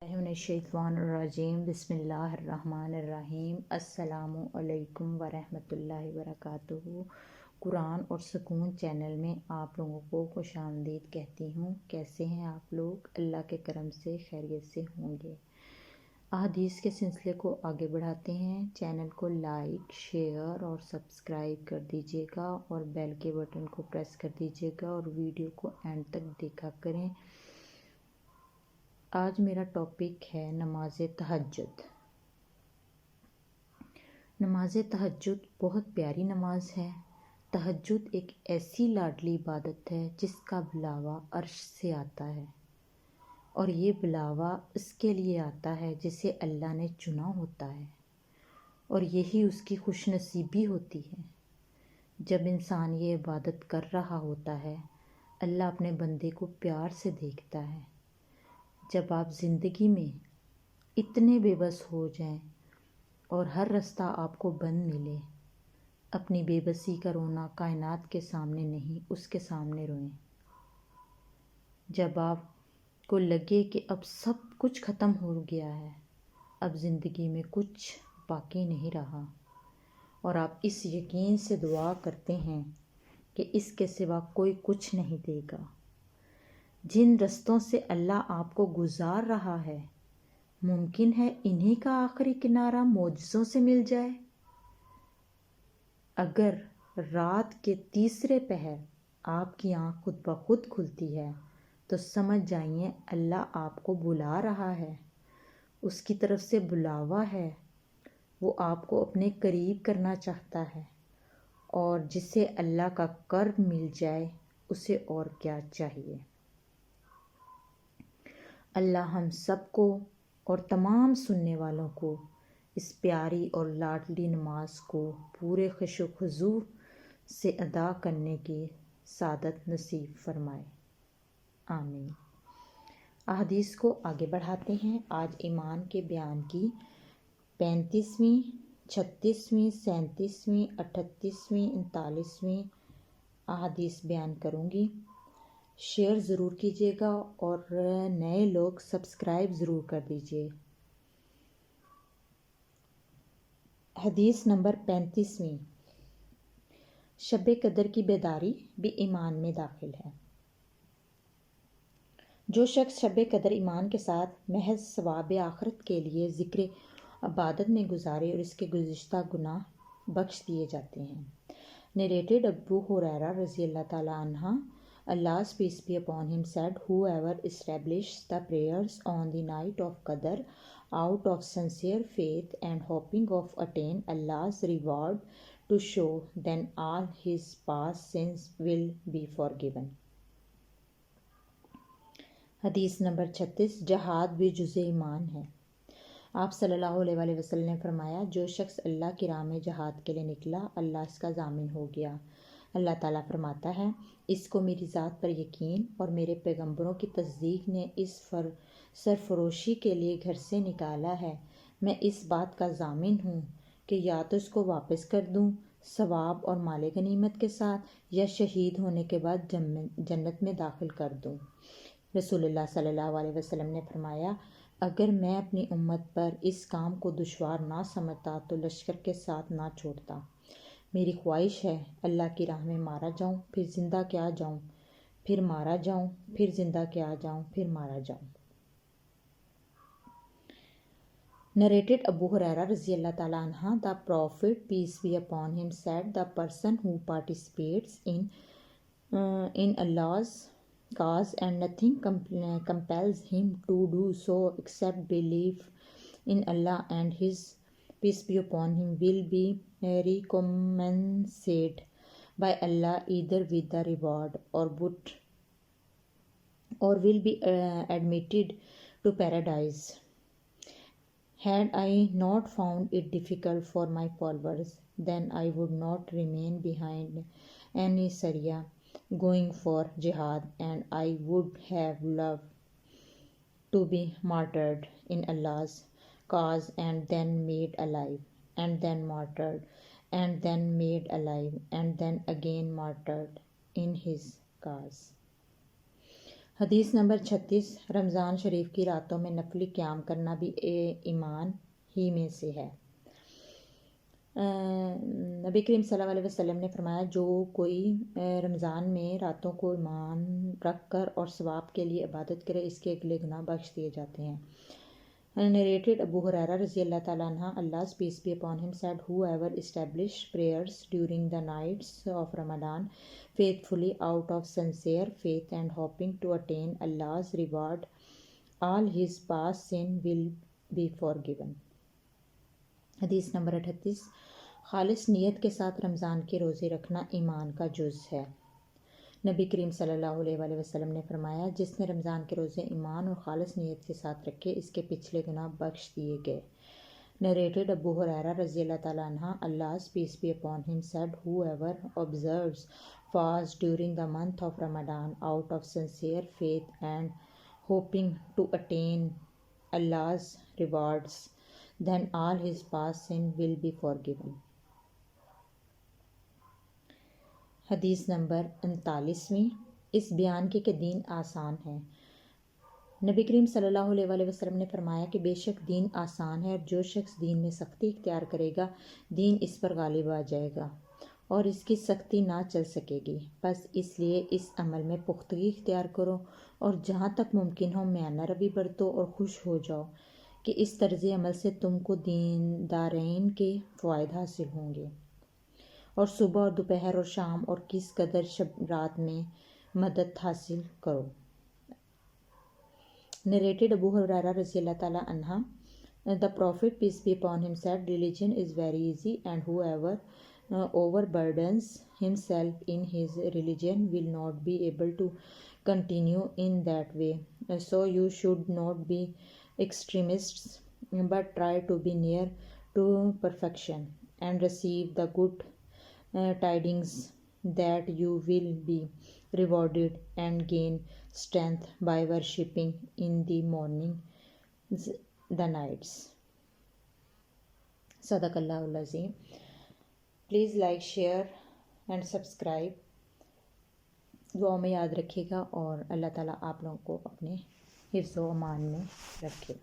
الشیطانالرجیم بسم اللہ الرحمن الرحیم السلام علیکم ورحمۃ اللہ وبرکاتہ۔ قرآن اور سکون چینل میں آپ لوگوں کو خوش آمدید کہتی ہوں۔ کیسے ہیں آپ لوگ؟ اللہ کے کرم سے خیریت سے ہوں گے۔ احادیث کے سلسلے کو آگے بڑھاتے ہیں۔ چینل کو لائک، شیئر اور سبسکرائب کر دیجیے گا اور بیل کے بٹن کو پریس کر دیجیے گا اور ویڈیو کو اینڈ تک دیکھا کریں۔ آج میرا ٹاپک ہے نماز تہجد۔ نماز تہجد بہت پیاری نماز ہے۔ تہجد ایک ایسی لاڈلی عبادت ہے جس کا بلاوا عرش سے آتا ہے، اور یہ بلاوا اس کے لیے آتا ہے جسے اللہ نے چنا ہوتا ہے، اور یہی اس کی خوش نصیبی ہوتی ہے۔ جب انسان یہ عبادت کر رہا ہوتا ہے، اللہ اپنے بندے کو پیار سے دیکھتا ہے۔ جب آپ زندگی میں اتنے بے بس ہو جائیں اور ہر رستہ آپ کو بند ملے، اپنی بے بسی کا رونا کائنات کے سامنے نہیں، اس کے سامنے روئیں۔ جب آپ کو لگے کہ اب سب کچھ ختم ہو گیا ہے، اب زندگی میں کچھ باقی نہیں رہا، اور آپ اس یقین سے دعا کرتے ہیں کہ اس کے سوا کوئی کچھ نہیں دے گا، جن رستوں سے اللہ آپ کو گزار رہا ہے، ممکن ہے انہی کا آخری کنارہ معجزوں سے مل جائے۔ اگر رات کے تیسرے پہر آپ کی آنکھ خود بخود کھلتی ہے تو سمجھ جائیے اللہ آپ کو بلا رہا ہے، اس کی طرف سے بلاوا ہے، وہ آپ کو اپنے قریب کرنا چاہتا ہے، اور جسے اللہ کا قرب مل جائے اسے اور کیا چاہیے۔ اللہ ہم سب کو اور تمام سننے والوں کو اس پیاری اور لاڈلی نماز کو پورے خشوع و خضوع سے ادا کرنے کی سعادت نصیب فرمائے، آمین۔ احادیث کو آگے بڑھاتے ہیں۔ آج ایمان کے بیان کی 35ویں، 36ویں، 37ویں، 38ویں، 39ویں احادیث بیان کروں گی۔ شیئر ضرور کیجیے گا اور نئے لوگ سبسکرائب ضرور کر دیجیے۔ حدیث نمبر 35ویں، شب قدر کی بیداری بھی ایمان میں داخل ہے۔ جو شخص شب قدر ایمان کے ساتھ محض ثواب آخرت کے لیے ذکر عبادت میں گزارے اور اس کے گزشتہ گناہ بخش دیے جاتے ہیں۔ نریٹڈ ابو ہریرہ رضی اللہ تعالیٰ عنہ Allah's peace be upon him said, whoever establishes the prayers on the night of Qadr out of sincere faith and hoping of attain Allah's reward to show, then all his past sins will be forgiven۔ حدیث number 36، جہاد بھی جزء ایمان ہے۔ آپ صلی اللہ علیہ وآلہ وسلم نے فرمایا، جو شخص اللہ کی راہ میں جہاد کے لیے نکلا، اللہ اس کا ضامن ہو گیا۔ اللہ تعالیٰ فرماتا ہے، اس کو میری ذات پر یقین اور میرے پیغمبروں کی تصدیق نے اس سرفروشی کے لیے گھر سے نکالا ہے، میں اس بات کا ضامن ہوں کہ یا تو اس کو واپس کر دوں ثواب اور مال غنیمت کے ساتھ، یا شہید ہونے کے بعد جنت میں داخل کر دوں۔ رسول اللہ صلی اللہ علیہ وسلم نے فرمایا، اگر میں اپنی امت پر اس کام کو دشوار نہ سمجھتا تو لشکر کے ساتھ نہ چھوڑتا۔ میری خواہش ہے اللہ کی راہ میں مارا جاؤں، پھر زندہ کیا جاؤں، پھر مارا جاؤں، پھر زندہ کیا جاؤں، پھر مارا جاؤں۔ Narrated Abu Hurairah رضی اللہ تعالیٰ عنہ The Prophet peace be upon him said, the person who participates in Allah's cause and nothing compels him to do so except belief in Allah and his peace be upon him will be recompensated by Allah either with the reward or will be admitted to paradise. Had I not found it difficult for my followers, then I would not remain behind any Sariyah going for jihad, and I would have loved to be martyred in Allah's cause and then made alive, and then martyred, and then made alive, and then again martyred in his cause۔ حدیث number 36، رمضان شریف کی راتوں میں نفلی قیام کرنا بھی ایمان ہی میں سے ہے۔ نبی کریم صلی اللہ علیہ وسلم نے فرمایا، جو کوئی رمضان میں راتوں کو ایمان رکھ کر اور ثواب کے لیے عبادت کرے، اس کے اگلے گناہ بخش دیے جاتے ہیں۔ Narrated Abu Huraira رضی اللہ تعالیٰ عنہ, Allah's peace be upon him, said, whoever established prayers during the nights of Ramadan faithfully out of sincere faith and hoping to attain Allah's reward, all his past sin will be forgiven۔ حدیث number 38، خالص نیت کے ساتھ رمضان کے روزے رکھنا ایمان کا جز ہے۔ نبی کریم صلی اللہ علیہ وآلہ وسلم نے فرمایا، جس نے رمضان کے روزے ایمان اور خالص نیت کے ساتھ رکھے، اس کے پچھلے گناہ بخش دیے گئے۔ Narrated Abu Huraira رضی اللہ تعالیٰ عنہ, Allah's peace be upon him, said, whoever observes fast during the month of Ramadan out of sincere faith and hoping to attain Allah's rewards, then all his past sin will be forgiven۔ حدیث number 39، اس بیان کے کہ دین آسان ہے۔ نبی کریم صلی اللہ علیہ وآلہ وسلم نے فرمایا کہ بے شک دین آسان ہے، اور جو شخص دین میں سختی اختیار کرے گا، دین اس پر غالب آ جائے گا اور اس کی سختی نہ چل سکے گی۔ بس اس لیے اس عمل میں پختگی اختیار کرو اور جہاں تک ممکن ہو میانہ روی برتو، اور خوش ہو جاؤ کہ اس طرز عمل سے تم کو دیندارین کے فوائد حاصل ہوں گے، اور صبح اور دوپہر اور شام اور کس قدر شب رات میں مدد حاصل کرو۔ Narrated Abu Huraira رضی اللہ تعالیٰ عنہ, the Prophet peace be upon him said, religion is very easy, and whoever overburdens himself in his religion will not be able to continue in that way. So you should not be extremists, but try to be near to perfection and receive the good tidings that you will be rewarded and gain strength by worshipping in the mornings, the nights۔ صدق اللہ العظیم۔ Please like, share and subscribe, دعاؤں میں یاد رکھیے گا، اور اللہ تعالیٰ آپ لوگوں کو اپنے حفظ و امان میں رکھے۔